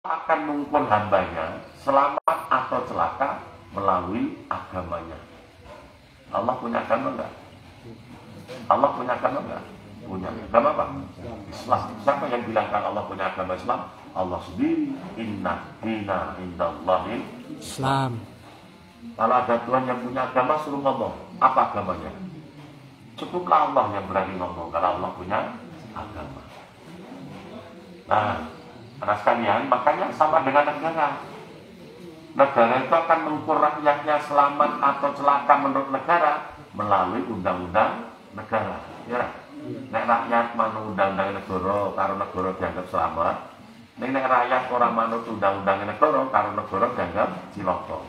akan mengukur hambanya selamat atau celaka melalui agamanya. Allah punya agama enggak? Allah punya agama enggak? Punya. Agama apa? Islam. Siapa yang bilangkan Allah punya agama Islam? Allah sendiri. Inna dina indallahil Islam. Kalau ada Tuhan yang punya agama, suruh ngomong. Apa agamanya? Cukuplah Allah yang berani ngomong kalau Allah punya agama. Nah, anak sekalian, makanya sama dengan negara. Negara itu akan mengukur rakyatnya selamat atau celaka menurut negara melalui undang-undang negara. Ya, nek rakyat manut undang-undang negara, karo negara dianggap selamat. Nek rakyat orang manut undang-undang negara, karo negara dianggap cilaka,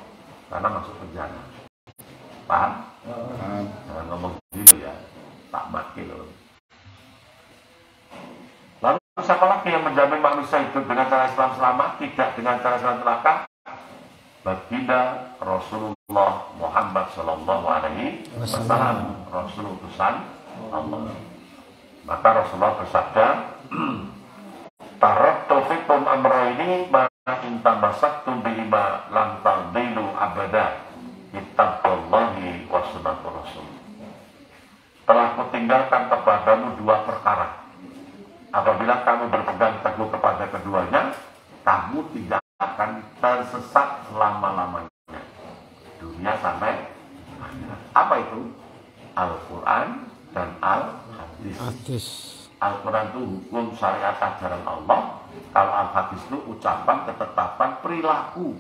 karena masuk penjara. Paham? Jangan ngomong gitu ya, tak mati loh. Lalu siapa lagi yang menjamin manusia hidup dengan cara Islam selamat, tidak dengan cara Islam celaka? Baginda Rasulullah Muhammad Sallallahu Alaihi Wasallam, Rasul utusan Allah. Maka Rasulullah bersabda, taraktu fikum amrayni ma in tamassaktum bihima lan tadillu abada, kitaballahi wa sunnatur rasul. Telah kutinggalkan kepadamu dua perkara. Apabila kamu berpegang teguh kepada keduanya, kamu tidak akan tersesat selama-lamanya, dunia sampai akhirat. Apa itu? Al-Quran dan Al-Hadis. Al-Quran itu hukum syariat ajaran Allah. Kalau Al-Hadis itu ucapan, ketetapan, perilaku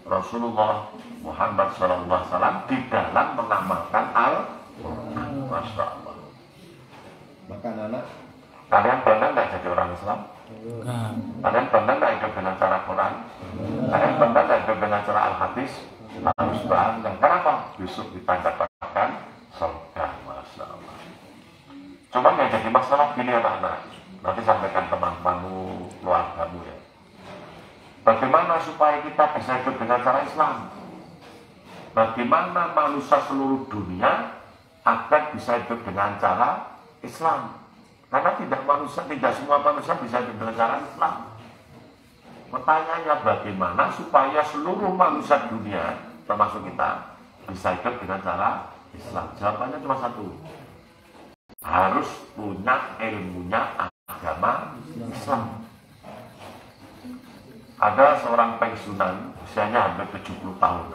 Rasulullah Muhammad SAW di dalam mengamalkan Al-Quran. Masya Allah. Maka anak, kalian pernah nggak jadi orang Islam? Kalian pernah nggak hidup dengan cara Quran? Kalian pernah nggak hidup dengan cara Al-Hadis? Harus bangga. Kenapa? Besok kita dapatkan surga. Masya Allah. Cuma yang jadi masalah gini anak-anak, nanti sampaikan teman-temanmu, keluargamu ya. Bagaimana supaya kita bisa hidup dengan cara Islam? Bagaimana manusia seluruh dunia agar bisa hidup dengan cara Islam? Karena tidak semua manusia bisa hidup dengan cara Islam. Pertanyaannya bagaimana supaya seluruh manusia dunia, termasuk kita, bisa hidup dengan cara Islam? Jawabannya cuma satu. Harus punya ilmunya agama Islam. Ada seorang pensiunan, usianya hampir 70 tahun.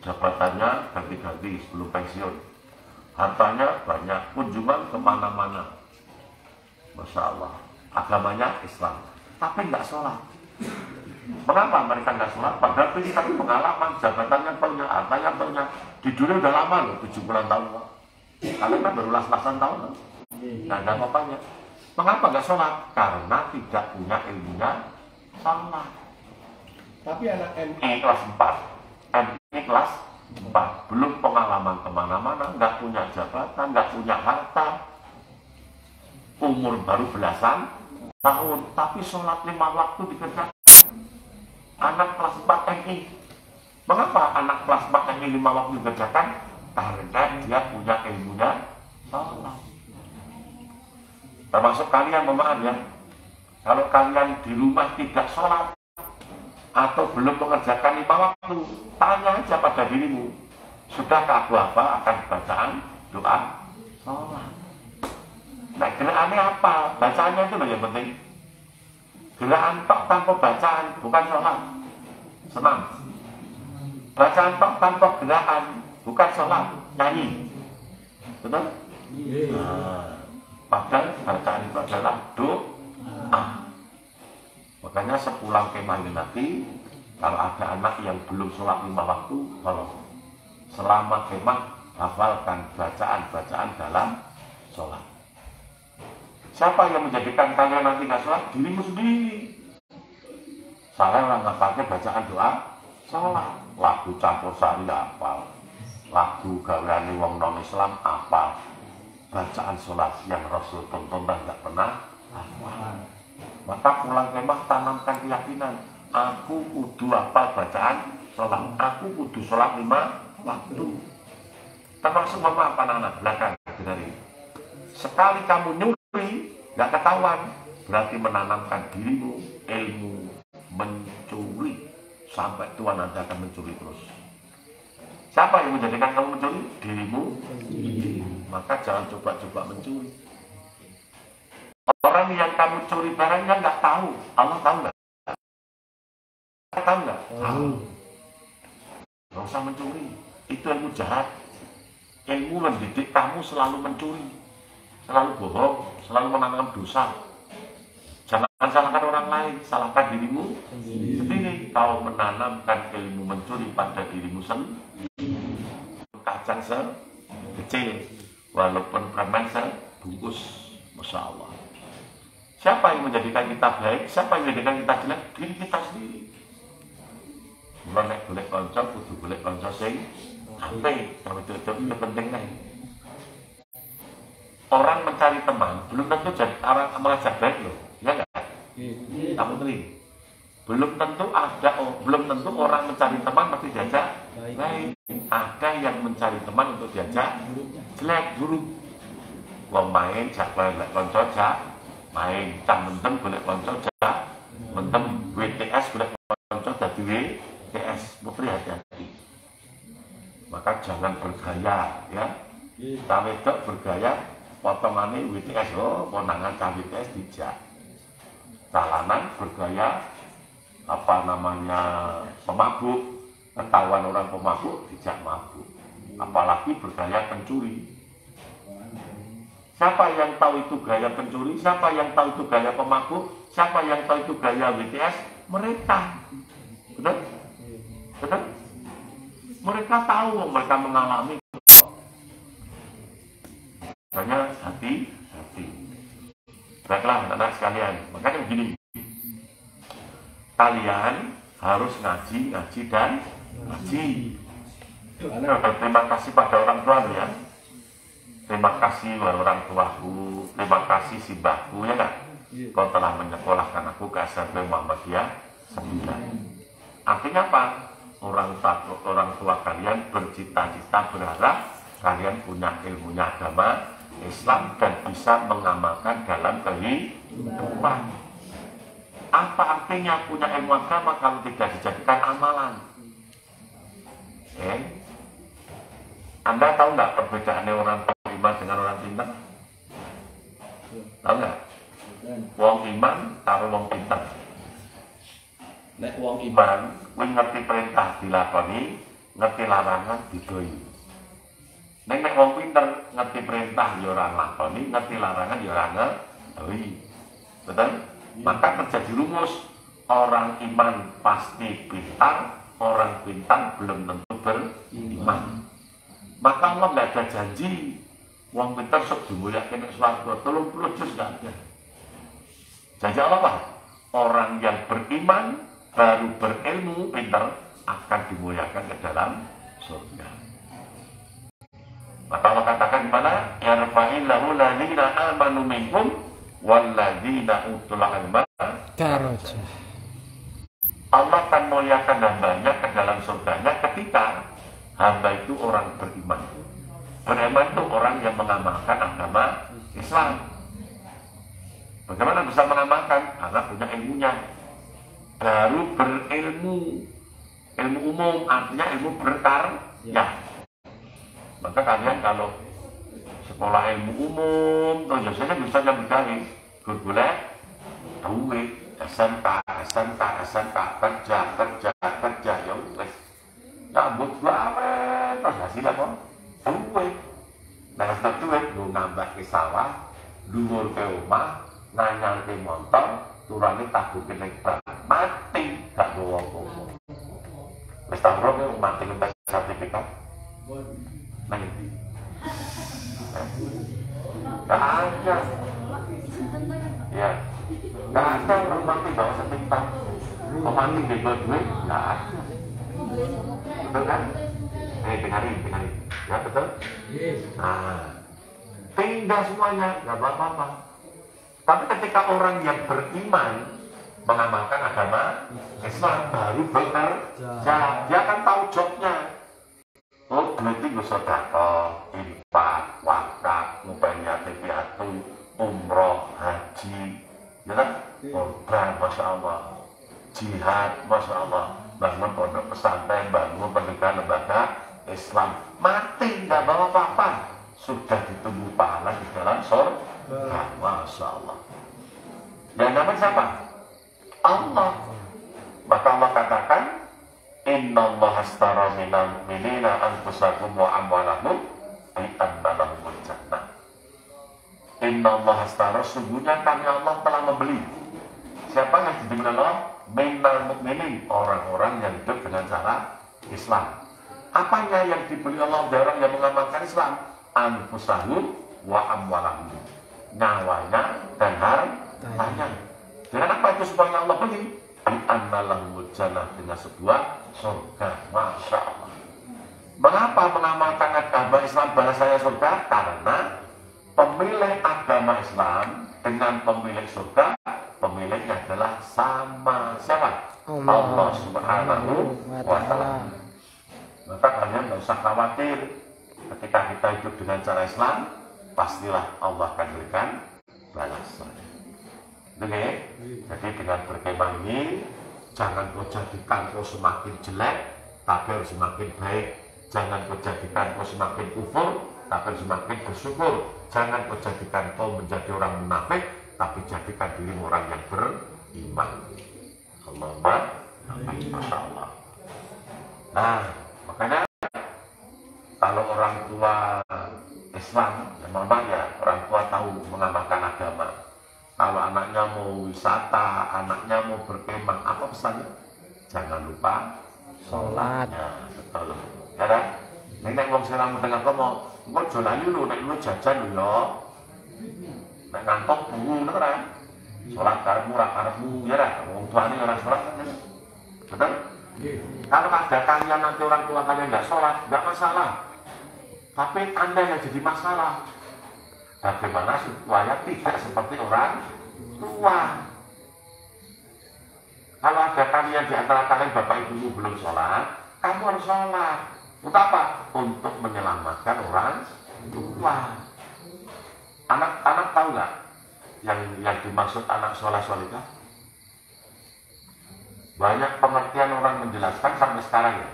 Jabatannya ganti-ganti sebelum pensiun. Hartanya banyak, kunjungan kemana-mana. Masya Allah, agamanya Islam, tapi nggak sholat. Mengapa mereka nggak sholat? Padahal ini tapi pengalaman, jabatannya punya, hartanya punya. Di dunia udah lama loh, 70-an tahun. Kalian kan baru las-lasan tahun loh. Nggak ada apa-apanya. Mengapa nggak sholat? Karena tidak punya ilmunya sholat. tapi anak MI kelas 4, MI kelas 4, belum pengalaman kemana-mana, nggak punya jabatan, nggak punya harta, umur baru belasan tahun, tapi sholat 5 waktu dikerjakan. Anak kelas 4 MI. Mengapa anak kelas 4 MI 5 waktu dikerjakan? Karena dia punya ilmunya sholat. Termasuk kalian, mohon maaf ya, kalau kalian di rumah tidak sholat atau belum mengerjakan 5 waktu, tanya aja pada dirimu, sudahkah aku apa akan bacaan doa sholat? Nah, gerakannya apa? Bacaannya itu loh yang penting. Gerakan tok tanpa bacaan, bukan sholat. Senang. Bacaan tok tanpa gerakan, bukan sholat. Nyanyi. Betul? Nah, padahal bacaan itu adalah doa. Makanya sepulang kemah ini nanti, kalau ada anak yang belum sholat 5 waktu, kalau selama kemah hafalkan bacaan-bacaan dalam sholat. Siapa yang menjadikan kalian nanti nggak sholat? Dirimu sendiri. Saya orang nggak pakai bacaan doa sholat. Lagu campur sari hafal, lagu gaweane wong non Islam hafal, bacaan sholat yang Rasul tonton nggak pernah hafal. Maka pulang kemah tanamkan keyakinan, aku kudu hafal bacaan sholat, aku kudu sholat 5 waktu. Termasuk mama apa anak-anak belakang dari sekali kamu nyuri nggak ketahuan, berarti menanamkan dirimu ilmu mencuri sampai tua nanti akan mencuri terus. Siapa yang menjadikan kamu mencuri? Dirimu. Maka jangan coba-coba mencuri. Orang yang kamu curi barangnya nggak tahu, Allah tahu nggak? Tahu nggak? Tahu. Nggak usah mencuri. Itu ilmu jahat. Ilmu mendidik kamu selalu mencuri, selalu bohong, selalu menanam dosa. Jangan salahkan orang lain, salahkan dirimu sendiri. Kau menanamkan ilmu mencuri pada dirimu sendiri. Kacang sekecil, walaupun permen sebungkus, Masya Allah. Siapa yang menjadikan kita baik? Siapa yang menjadikan kita jelek? Diri kita sendiri. Mulai boleh konco, kudu boleh konco sing sampai kalau itu penting nih. Orang mencari teman belum tentu jadi orang mengajak baik loh, ya nggak? Kamu ngerti? Belum tentu orang mencari teman mesti diajak baik. Ada yang mencari teman untuk diajak jelek, buruk. Wong main jak boleh konco jak main, cang mentem boleh konco jak mentem, WTS boleh konco dadi WTS. Putri hati-hati. Maka jangan bergaya, ya. Cawe wedok bergaya, potongannya WTS, konangan cawe WTS dijak. Calanan bergaya, pemabuk, ketahuan orang pemabuk dijak mabuk. Apalagi bergaya pencuri. Siapa yang tahu itu gaya pencuri? Siapa yang tahu itu gaya pemabuk? Siapa yang tahu itu gaya WTS? Mereka. Benar? Benar? Mereka tahu, mereka mengalami. Makanya hati-hati. Baiklah anak-anak sekalian, makanya begini. Kalian harus ngaji dan ngaji. Terima kasih pada orang tua ya. Terima kasih orang tuaku, terima kasih si mbahku ya kan. Kau telah menyekolahkan aku ke SMP Muhammadiyah 9. Artinya apa? Orang tua kalian bercita-cita berharap kalian punya ilmunya agama Islam dan bisa mengamalkan dalam kehidupan. Apa artinya punya ilmu agama kalau tidak dijadikan amalan? Anda tahu nggak perbedaannya orang iman dengan orang pintar? Tahu nggak? Wong iman taruh wong pintar. Nek wong iman, kowe ngerti perintah dilakoni, ngerti larangan didohi. Nek wong pinter ngerti perintah ya ora lakoni, ngerti larangan ya ora ngedohi. Betul? Maka terjadi rumus orang iman pasti pintar, orang pintar belum tentu beriman. Maka Allah nggak ada janji wong pintar sok dimulyakake nek swarga 30 juz nggak ada. Janji Allah apa? Orang yang beriman baru berilmu pintar akan dimuliakan ke dalam surga. Maka Allah katakan mana? Yarfa'illahu ladina amanu minkum walladina utul ilma darajat. Allah akan muliakan hambanya ke dalam surganya ketika hamba itu orang beriman. Beriman itu orang yang mengamalkan agama Islam. Bagaimana bisa mengamalkan? Karena punya ilmunya. Baru berilmu, ilmu umum artinya ilmu berkarya. Maka kalian kalau sekolah ilmu umum, biasanya bisa nyambut kali, golek duit, SMK, kerja, ya wes, nyambut banget, terus hasilnya kok duit. Nah setelah duit, lu nambah ke sawah, luhur ke rumah, nanyang ke motor, turani tabukin lebar, mati, gak bawa apa-apa. Wis tak roh mati ke sertifikat. Nah ini. Gak ada. Ya. Gak ada orang mati bawa sertifikat. Kok mati bebas duit? Gak ada. Betul kan? Dengarin. Ya betul? Nah. Pindah semuanya, gak apa-apa. Tapi ketika orang yang beriman mengamalkan agama Islam baru bekerja, dia akan tahu jobnya. Oh, berarti gue sedekah, infak, wakaf, ngupain yatim piatu, umroh, haji, ya kan? Kurban, masya Allah. jihad, Masya Allah, bangun pondok pesantren, bangun pendidikan lembaga Islam, mati nggak bawa apa-apa, sudah ditunggu pahala di dalam surga. Masya Allah. Yang namanya siapa? Allah. Maka Allah katakan, Inna Allah astara minal mu'minina anfusahum wa amwalahum bi anna lahumul jannah. Inna Allah astara, sungguhnya kami Allah telah membeli. Siapa yang dibeli Allah? Minal mu'minin, orang-orang yang hidup dengan cara Islam. Apanya yang dibeli Allah dari orang yang mengamalkan Islam? Anfusahum wa amwalahum, nyawanya dan hartanya. Dengan apa itu semuanya Allah beli? Annalahumul jannah, dengan sebuah surga. Masya Allah. Mengapa mengamalkan agama Islam bahasanya surga? Karena pemilik agama Islam dengan pemilik surga, pemiliknya adalah sama. Siapa? Allah Subhanahu wa Ta'ala. Maka kalian tidak usah khawatir, ketika kita hidup dengan cara Islam, pastilah Allah akan berikan balasan. Jadi dengan berkemah ini, jangan kau jadikan kau semakin jelek, tapi harus semakin baik. Jangan kau jadikan kau semakin kufur, tapi semakin bersyukur. Jangan kau jadikan kau menjadi orang munafik, tapi jadikan dirimu orang yang beriman. Allahumma amin. Masya Allah. Nah, makanya kalau orang tua Islam, yang memang ya orang tua tahu mengamalkan agama. Kalau anaknya mau wisata, anaknya mau berkemah, apa pesannya? Jangan lupa sholatnya. Betul. Ya kan? Nek wong silang dengan kamu, engko jolayu lho, nek lu jajan lho ya. Nek ngantuk bungu nek ora. Sholat karepmu ora karepmu ya ora. Wong tuane ora sholat kan. Betul? Kalau ada kalian nanti orang tua kalian nggak sholat, nggak masalah. Tapi Anda yang jadi masalah. Bagaimana supaya tidak seperti orang tua? Kalau ada kalian di antara kalian bapak ibu belum sholat, kamu harus sholat. Untuk apa? Untuk menyelamatkan orang tua. Anak-anak tahu nggak yang dimaksud anak sholat-sholikah? Banyak pengertian orang menjelaskan sampai sekarang ya.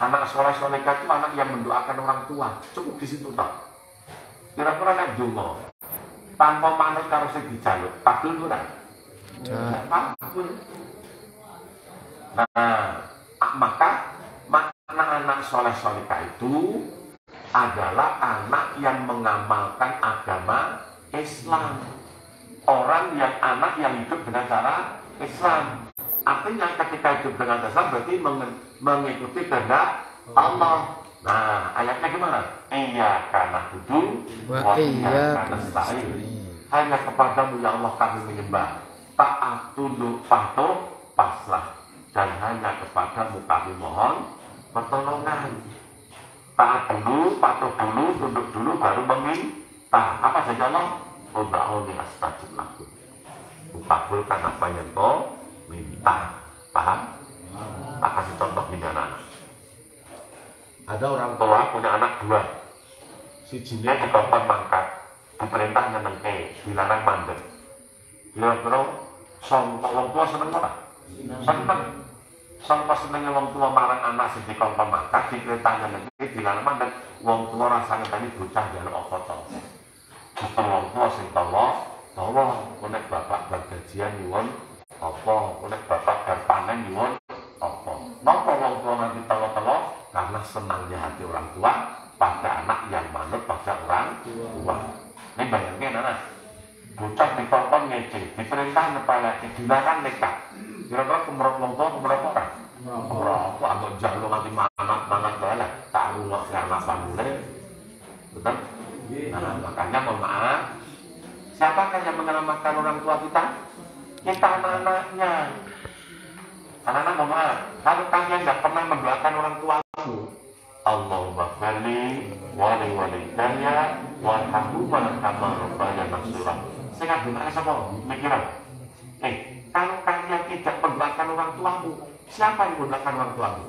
Anak sholat-sholikah itu anak yang mendoakan orang tua. Cukup di situ tak? Kira-kira nek donga tanpa manut karo sing dijaluk, padul ora? Padul. Nah, maka makna anak soleh-solehah itu adalah anak yang mengamalkan agama Islam. Orang yang anak yang hidup dengan cara Islam. Artinya ketika hidup dengan Islam berarti mengikuti kehendak Allah. Nah, ayatnya gimana? Iya karena duduk, iya karena stain. Hanya kepadamu ya Allah kami menyembah. Taat, tunduk, patuh, pasrah. Dan hanya kepadamu kami mohon pertolongan. Taat dulu, patuh dulu, tunduk dulu, baru meminta. Apa saja Allah? Ud'uni astajib lakum. Kabulkan apa yang kau minta. Paham? Tak kasih contoh ini anak. Ada orang tua punya anak dua, si jinnya dikongkon mangkat, diperintah nyenengke, dilarang mandek. Kira-kira sang wong tua seneng apa? Seneng. Sang pas senengnya wong tua marang anak si dikongkon mangkat, diperintah nyenengke, dilarang mandek. Wong tua rasanya tadi bocah jaluk apa tau. Justru wong tua sing tawa, konek bapak bergajian nyuwun apa, konek bapak berpanen nyuwun apa. Napa wong tua nanti tawa-tawa? Karena senangnya hati orang tua pada anak yang manut pada orang tua. Ini bayangin anak, bocah dikongkon ngece, diperintah nepalake, dilarang nekat. Kira-kira kemerok wong tua kemerok orang? Kemerok, agak jalo nanti manat balik, tak rungok karena pandule. Betul? Nah, makanya mohon maaf, siapakah yang menyelamatkan orang tua kita? Kita anak-anaknya. Anak-anak mohon maaf, kalau kalian tidak pernah mendoakan orang tuamu, Allahumma firli wali walidayya warhamhuma kama rabbayani shaghira. Saya gimana sama mikiran? Kalau kalian tidak mendoakan orang tuamu, siapa yang mendoakan orang tuamu?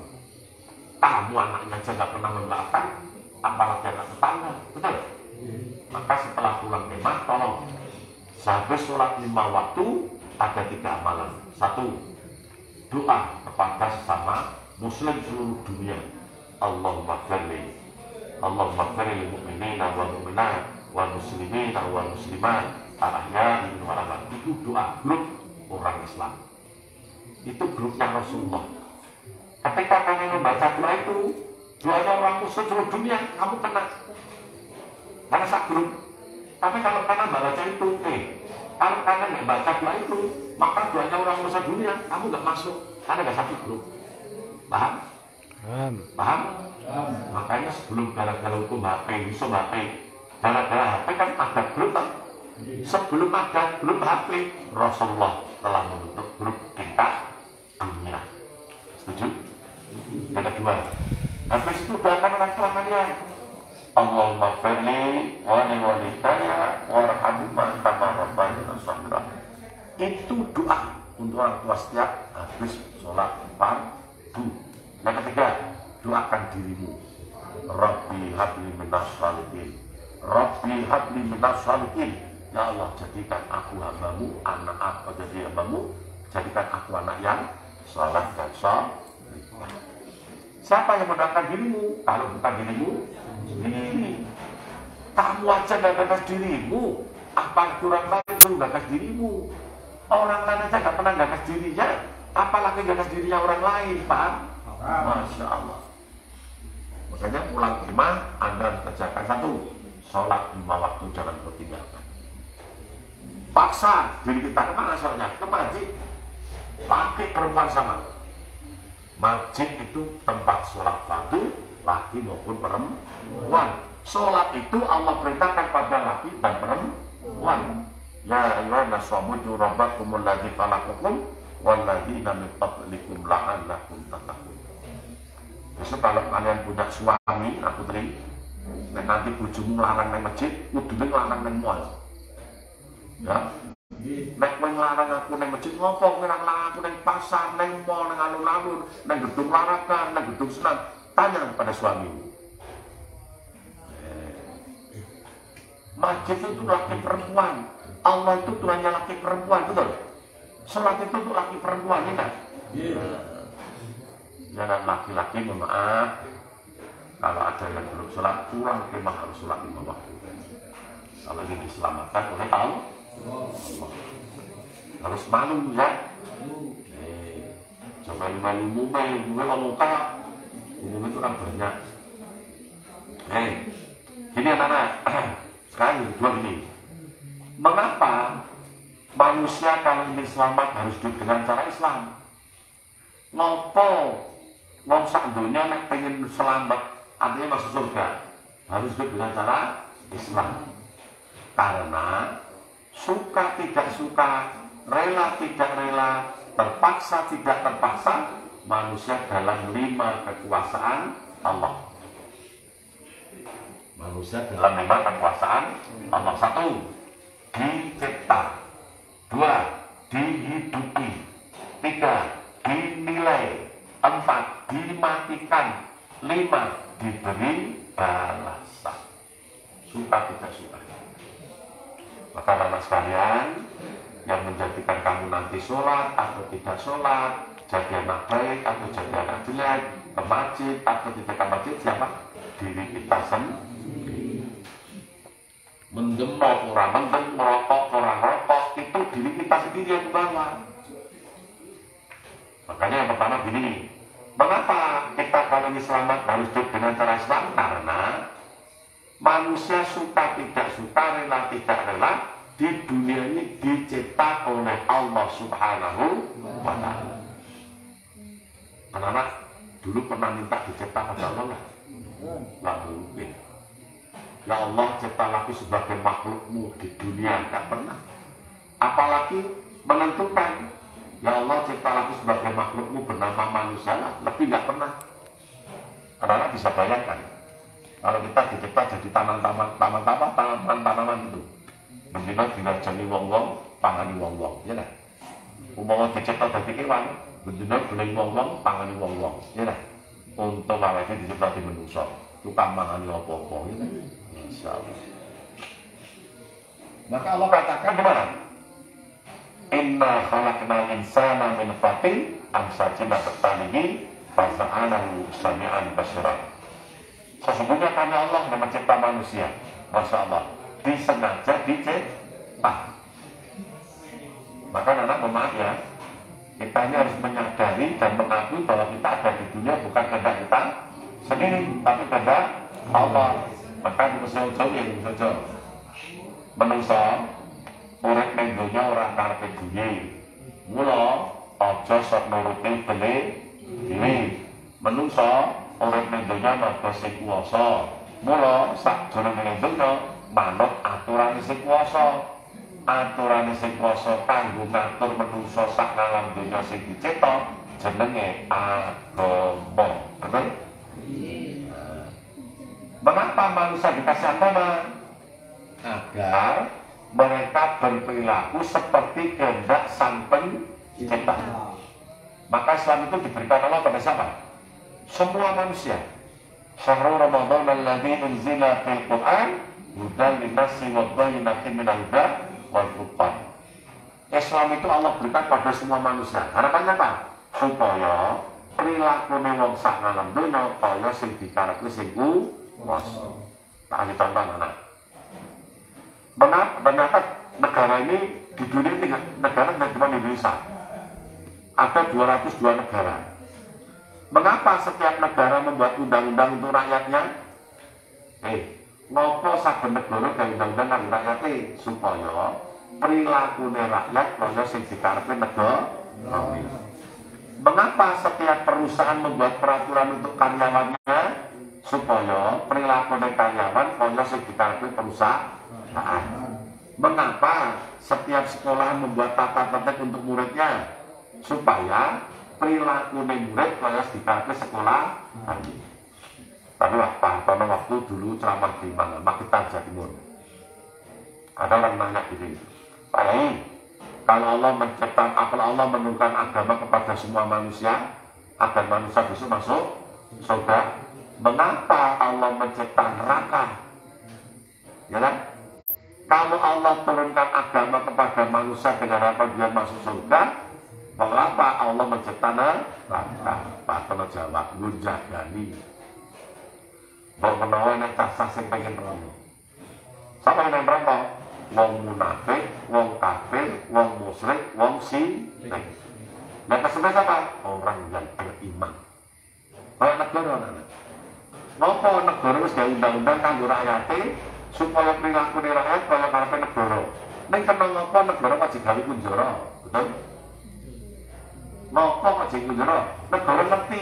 Kamu anaknya saja tidak pernah mendoakan, apalagi anak tetangga, betul? Maka setelah pulang kemah, tolong sehabis sholat 5 waktu ada 3 amalan. 1, doa kepada sesama muslim seluruh dunia. Allahumma ghfirli lil mu'minina wal mu'minat wal muslimina wal muslimat al-ahya'i minhum wal amwat. Itu doa grup orang Islam. Itu grupnya Rasulullah. Ketika kamu membaca doa itu, doanya orang muslim seluruh dunia, kamu kena. Karena sak grup. Tapi kalau kalian baca itu, kalau kalian nggak baca doa itu, maka doanya orang muslim dunia, kamu nggak masuk. Karena nggak satu grup. Paham? Paham? Makanya sebelum gara-gara hukum HP, isu HP, gara-gara HP kan ada grup kan? Sebelum ada grup HP, Rasulullah telah membentuk grup kita dunia. Setuju? Yang kedua, habis itu doakan orang tua kalian. Allahumma firli wa li walidayya warhamhuma kama rabbayani shaghira. Itu doa untuk orang tua setiap habis sholat fardu. Yang ketiga, doakan dirimu. Rabbi habli minas shalihin. Rabbi habli minas shalihin. Ya Allah, jadikan aku hambamu, anak aku jadi hambamu, jadikan aku anak yang saleh dan saleh. Siapa yang mendoakan dirimu? Kalau bukan dirimu sendiri. Kamu aja gak gagas dirimu, apa kurang lain itu gagas dirimu. Orang lain aja gak pernah gagas dirinya, apalagi gagas dirinya orang lain, paham? Masya Allah. Makanya pulang ke rumah, Anda kerjakan satu, sholat 5 waktu jangan bertinggalkan. Paksa diri kita kemana sholatnya? Ke masjid. Pakai perempuan sama. Masjid itu tempat sholat fardu, laki maupun perempuan. Sholat itu Allah perintahkan pada laki dan perempuan. Ya ayyuhan nasu u'budu rabbakumul ladzi khalaqakum wal ladzina min qablikum la'allakum tattaqun. Besok kalau kalian punya suami, aku teri, nanti bojomu larang nang masjid, kudune larang nang mall. Ya. Nek nglarang aku nang masjid ngopo nglarang aku nang pasar, nang mall, nang alun-alun, nang gedung olahraga, nang gedung senam. Tanya pada suamimu. Masjid itu laki perempuan. Allah itu Tuhannya laki perempuan, betul? Sholat itu untuk laki perempuan, ya kan? Jangan laki-laki, maaf. Kalau ada yang belum sholat, kurang memang harus sholat 5 waktu. Kalau ini diselamatkan oleh Allah, harus malu ya. Jangan malu mumai, gue ngomong kak. Ini itu kan banyak. Gini anak-anak. Sekarang dua ini. Mengapa manusia kalau ingin selamat harus hidup dengan cara Islam? Ngopo wong sak dunia nek pengen selamat, artinya masuk surga, harus hidup dengan cara Islam. Karena suka tidak suka, rela tidak rela, terpaksa tidak terpaksa, manusia dalam 5 kekuasaan Allah. Manusia dalam 5 kekuasaan Allah. 1, dicipta. 2, dihidupi. 3, dinilai. 4, dimatikan. 5, diberi balasan. Suka tidak suka. Maka anak sekalian, yang menjadikan kamu nanti sholat atau tidak sholat, jadi anak baik atau jadi anak jelek, ke masjid atau tidak ke masjid, siapa? Diri kita sendiri. Mendemok orang mendem, merokok orang rokok, itu diri kita sendiri yang dibawa. Makanya yang pertama gini, mengapa kita kalau ini selamat harus hidup dengan cara Islam? Karena manusia suka tidak suka, rela tidak rela, di dunia ini dicipta oleh Allah Subhanahu wa Ta'ala. Anak-anak dulu pernah minta dicipta pada Allah? Nggak mungkin. Ya Allah, ciptalah aku sebagai makhlukmu di dunia, nggak pernah. Apalagi menentukan, ya Allah, ciptalah aku sebagai makhlukmu bernama manusia, lebih nggak pernah. Anak-anak bisa bayangkan, kalau kita dicipta jadi tanaman itu, bendina dilajani wong-wong, pangani wong-wong, ya kan? Umpama dicipta dari kewan, bendina dilajani wong-wong, pangani wong-wong, ya kan? Untuk awalnya dicipta di manusia, tukang mangani apa-apa, ya kan? Insya Allah. Maka Allah katakan gimana? Inna khalaqnal insana min nutfatin amsajina bertanihi fasa'alahu sami'an basira. Sesungguhnya karena Allah yang mencipta manusia, Masya Allah, disengaja dicipta. Maka anak maaf ya, kita ini harus menyadari dan mengakui bahwa kita ada di dunia bukan kehendak kita sendiri, tapi kehendak Allah. Maka di Mesir menungso urip ning donya ora karepe dunya. Mula aja sok nuruti bele dhewe. Menungso urip ning donya mergo sing kuwasa. Mula sakjroning donya manut aturane sing kuwasa. Aturane sing kuwasa kanggo ngatur menungso sak alam donya sing dicipta jenenge agama. Betul? Mengapa manusia dikasih agama? Agar mereka berperilaku seperti kehendak sang pencipta. Maka Islam itu diberikan Allah pada siapa? Semua manusia. Syahrul Ramadan alladzi unzila fil Qur'an hudan linnasi wa bayyinatin minal huda wal furqan. Islam itu Allah berikan pada semua manusia. Harapannya apa? Supaya perilaku wong sak alam dunya kaya sing dikarepke sing kuwasa. Tak ada contoh anak. Ternyata negara ini di dunia ini negara tidak cuma Indonesia. Ada 202 negara. Mengapa setiap negara membuat undang-undang untuk rakyatnya? Ngopo saben negara gawe undang-undang kanggo rakyate supaya perilaku rakyat kaya sing dikarepe negara. Mengapa setiap perusahaan membuat peraturan untuk karyawannya supaya perilaku karyawan kaya sing dikarepe perusahaan? Mengapa setiap sekolah membuat tata tertib untuk muridnya supaya perilaku murid kaya dikarepe sekolah? Tapi pada waktu dulu ceramah di mana? Makitan Jawa Timur. Ada orang nanya gini, Pak Yai, kalau Allah menurunkan agama kepada semua manusia, agar manusia bisa masuk surga, mengapa Allah mencipta neraka? Ya kan? Kalau Allah turunkan agama kepada manusia dengan harapan dia masuk surga, mengapa Allah mencipta neraka? Pak Tono jawab, ngunjagani. Menawa nek tasah sing pengen rono. Sapa yang neraka? Wong munafik, wong kafir, wong musyrik, wong sirik. Nek kesempat apa? Orang yang beriman. Kayak negara ana. Napa negara wis gawe undang-undang kanggo rakyate supaya perilaku rakyat kaya karepe negara. Ning kena ngapa negara wajib gawe kunjara, betul? Ngapa wajib kunjara? Negara ngerti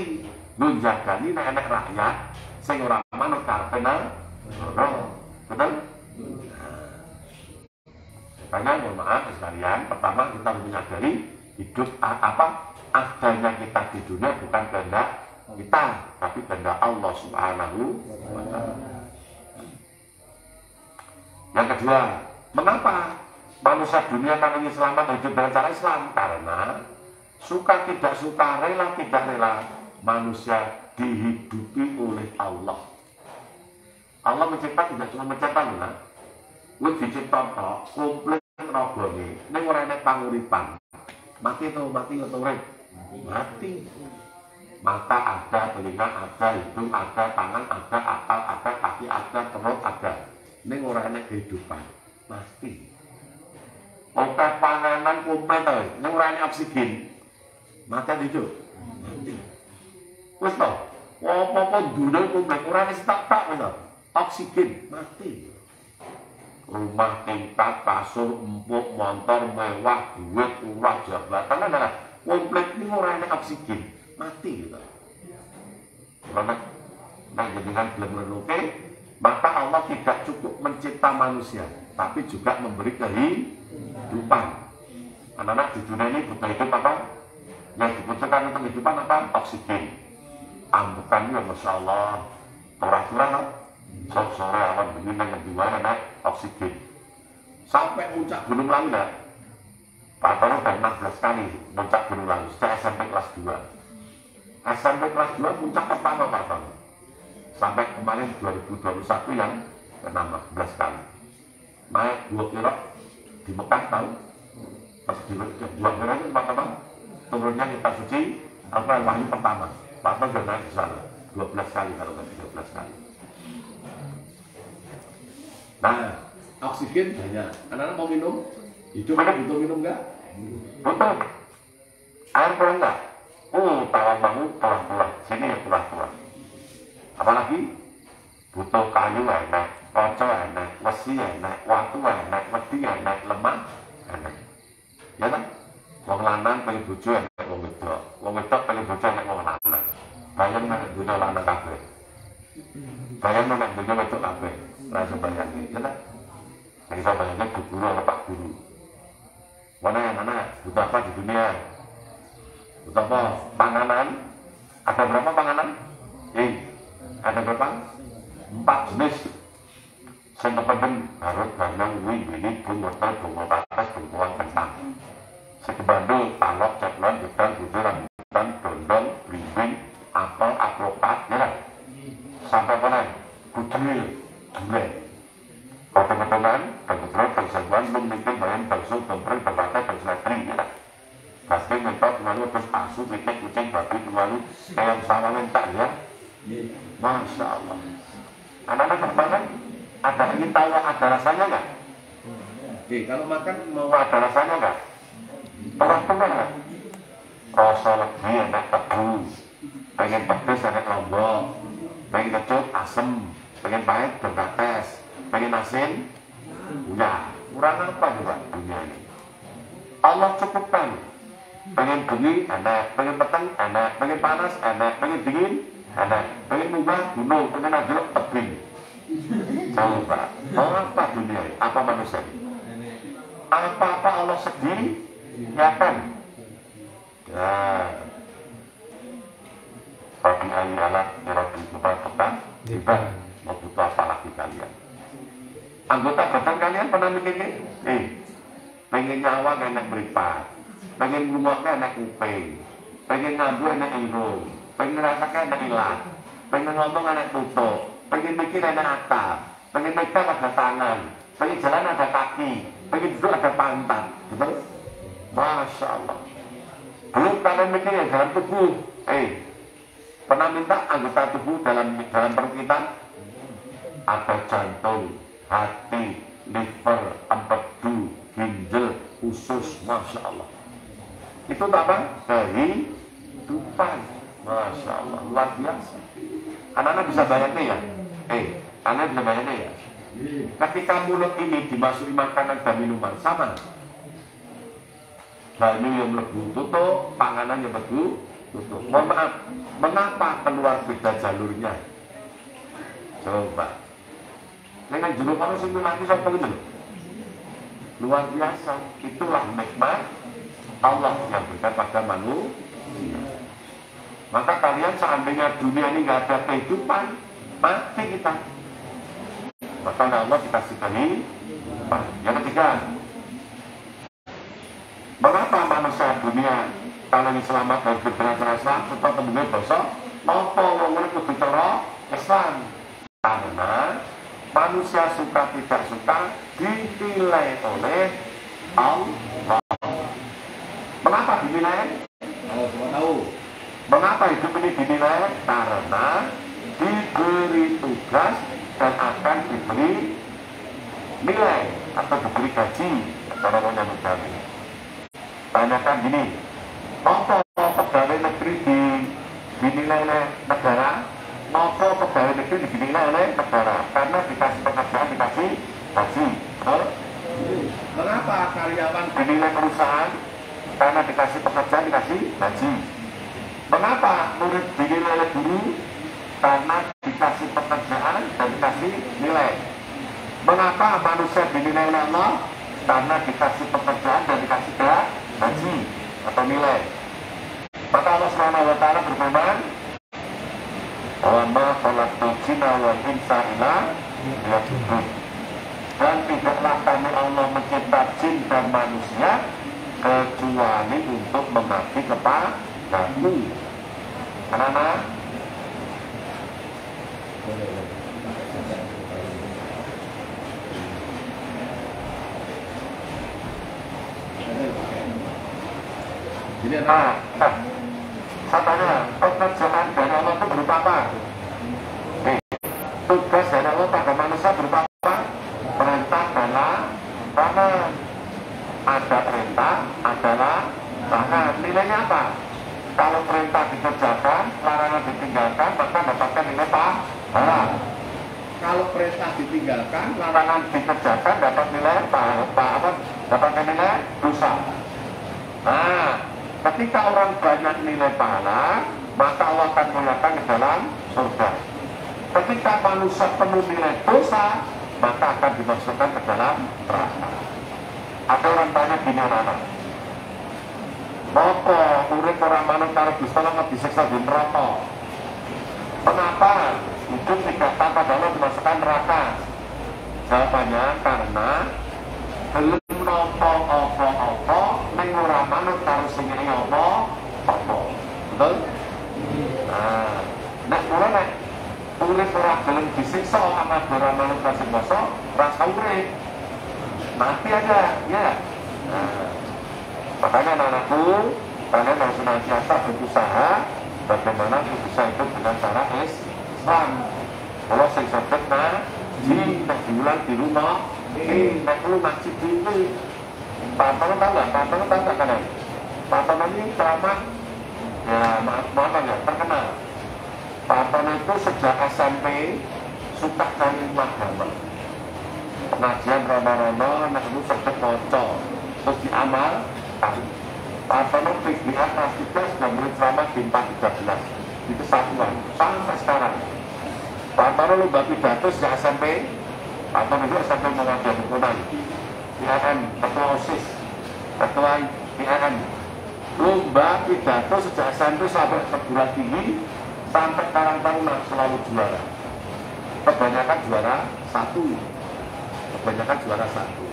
njagani nek enek rakyat sing ora manut karepe negara, betul? Karena mohon maaf sekalian, pertama kita harus menyadari hidup adanya kita di dunia bukan kehendak kita, tapi kehendak Allah Subhanahu wa Ta'ala. Yang kedua, mengapa manusia dunia kali ini selamat hidup dengan cara Islam? Karena suka tidak suka, rela tidak rela, manusia dihidupi oleh Allah. Allah mencipta tidak cuma mencipta, wis dicipta tok komplit ragane ning ora enek panguripan. Mati atau urip? Mati. Mata ada, telinga ada, hidung ada, tangan ada, akal ada, kaki ada, perut ada. Ning ora enek kehidupan. Mati. Oke panganan komplit to, ning ora enek oksigen. Mati hidup. Mati. Wis to. Apa-apa dunia komplit ora enek tak wis to. Oksigen mati. Rumah tingkat, kasur, empuk, motor, mewah, duit, urah, jabatan, adalah komplit ini orang yang oksigen, mati gitu. Karena dengan belum menuke, maka Allah tidak cukup mencipta manusia, tapi juga memberi kehidupan. Anak-anak di dunia ini butuh hidup apa? Yang dibutuhkan untuk kehidupan apa? Oksigen. Ambukannya, Masya Allah, turah-turah, sore awan begini yang dimana naik oksigen sampai puncak Gunung Lawu ya. Pak Tono sudah 16 kali puncak Gunung Lawu sejak SMP kelas 2. SMP kelas 2 puncak pertama Pak Tono sampai kemarin 2021 yang ke-16 kali naik 2 kilo di Mekah tahu pas di 2 kilo itu Pak Tono turunnya kitab suci Al-Quran wahyu pertama. Papa sudah naik ke sana 12 kali kalau nggak 13 kali. Nah, Oksigen banyak. Anak-anak mau minum? Hidup butuh minum nggak? butuh air kurang nggak? Tahan bangun tulang-tulang sini ya tulang-tulang. Apalagi butuh kayu enak, kaca enak, besi enak, watu enak, wedi enak, lemak enak. Ya kan? Wong lanang pengen bojo enak wong wedok. Wong wedok pengen bojo enak wong lanang. Bayang nek dunya lanang kabeh. Bayang nek dunya wedok kabeh. Ora iso bayangke, ya kan? Nek iso bayangke Bu Guru apa Pak Guru. Mana yang mana? Butuh apa di dunia? Butuh apa? Panganan. Ada berapa panganan? Ada berapa? 4 jenis. Sing penting harus gandang ini bunga patas, bunga kentang. Sekebandul, talok, ceklon, gedang, budur, rambutan, dondong, blimbing, apel, apropat, ya. Sampai mana? Kudril, gule. Potong-potongan, bagi-bagi, bagi-saguan, memikir, bayang, bangsu, bempreng, berbagai, bagi-selatri, ya. Basking, mentok, lalu terus asu, mitik, kucing, babi, lalu kayak sama mentak, ya. Masya Allah. Anak-anak bermakan, ada ingin tahu ada rasanya nggak? Oke, kalau makan mau Ada rasanya nggak? Orang tua nggak? Rasa lebih enak tebu, pengen pedes enak lombok, pengen kecut asem, pengen pahit berbates, pengen asin, ya kurang apa juga dunia ini. Allah cukupkan. Pengen bengi enak, pengen peteng enak, pengen panas enak, pengen dingin enak, pengen munggah gunung, pengen aduk tebing. Coba, mau apa dunia ini? Apa manusia ini? Apa-apa Allah sedih, ya kan? Ya. Bagi ayu alat, nyeroti kita petang, kita mau butuh apa lagi kalian? Anggota badan kalian pernah mikirnya? Pengen nyawa enak beripat, pengen ngumoknya enak kuping, pengen ngambil enak hidung, pengen ngerasakan enak ilat, pengen ngomong enak tutup, pengen mikir enak atap, pengen megang ada tangan, pengen jalan ada kaki, pengen duduk ada pantat, betul? Masya Allah. Belum kalian mikir ya dalam tubuh, pernah minta anggota tubuh dalam perut kita? Ada jantung, hati, liver, empedu, ginjal, usus, Masya Allah. Itu apa? Kehidupan. Masya Allah, luar biasa. Anak-anak bisa bayangnya ya? Anak bisa bayangnya ya? Ketika mulut ini dimasuki makanan dan minuman, sama. Banyu yang melebu tutup, panganan yang melebu tutup. Mohon maaf, mengapa keluar beda jalurnya? Coba. Dengan juru manusia itu nanti sampai itu. Luar biasa. Itulah nikmat Allah yang berikan pada manusia. Maka kalian seandainya dunia ini nggak ada kehidupan, mati kita. Maka Allah dikasih kehidupan. Yang ketiga, mengapa manusia dunia kalau ini selamat dari berjalan Islam tetap kemudian dosa? Apa orang itu bicara Islam? Karena manusia suka tidak suka dinilai oleh Allah. Mengapa dinilai? kalau semua tahu. Mengapa hidup ini dinilai? Karena diberi tugas dan akan diberi nilai atau diberi gaji. Kalau mau nyambut kami, tanyakan gini, apa pegawai negeri dinilai oleh negara? Apa pegawai negeri dinilai oleh negara? Karena dikasih pekerjaan, dikasih gaji. Mengapa karyawan Dinilai perusahaan? Karena dikasih pekerjaan, dikasih gaji. Mengapa murid dinilai oleh guru? Karena dikasih pekerjaan dan dikasih nilai. Mengapa manusia dinilai oleh Allah? Karena dikasih pekerjaan dan dikasih gaji atau nilai. Maka Allah Subhanahu wa taala berfirman, "Wa ma khalaqtul jinna wal insa illa liya'budun." Dan tidaklah kami Allah mencipta jin dan manusia kecuali untuk mengabdi kepadamu. Anak-anak, Jadi ada saya tanya, pekerjaan dari Allah itu berupa apa? Tugas dari Allah pada manusia berupa apa? Perintah dan larangan. Ada perintah, adalah larangan. Nilainya apa? Kalau perintah dikerjakan, larangan ditinggalkan, maka dapatkan nilai pahala. Kalau perintah ditinggalkan, larangan dikerjakan, dapat nilai dapatkan nilai dosa. Nah, ketika orang banyak nilai pahala, maka Allah akan muliakan ke dalam surga. Ketika manusia penuh nilai dosa, maka akan dimasukkan ke dalam neraka. Ada orang tanya gini anak-anak, apa urip orang manut karo Gusti Allah disiksa di neraka? Kenapa hidup tidak tanpa dalam dimasukkan neraka? Jawabannya karena belum nopo apa-apa ning ora manut karo sing apa. Betul? Nah, nek ora nek urip ora gelem disiksa sama ora manut karo sing basa, rasa urip. Mati aja, ya. Nah, makanya anak-anakku, kalian harus senantiasa berusaha bagaimana bisa hidup dengan cara Islam. Kalau saya sebut nek diulang di rumah, nek lu masjid ini. Patonan tahu nggak? Patonan tahu nggak kalian? Patonan ini ceramah, ya maaf ya, terkenal. Patonan itu sejak SMP suka cari agama. Pengajian rono-rono, nek lu sebut kocok, terus diamal. Patonan PGA kelas 3 sudah mulai ceramah di 413 di kesatuan sampai sekarang. Patonan lomba pidato sejak SMP, Patonan itu SMP mengajar hukuman IAM, ketua OSIS, ketua IAM. Lomba pidato sejak SMP sampai perguruan tinggi sampai Karang Taruna selalu juara. Kebanyakan juara satu.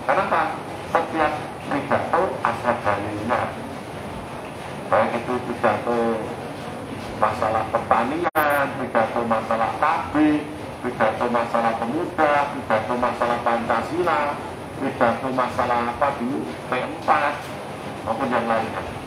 Kenapa? Setiap pidato ada dalilnya. Baik itu pidato masalah pertanian, pidato masalah KB, pidato masalah pemuda, pidato masalah Pancasila, pidato masalah apa dulu P4 maupun yang lainnya.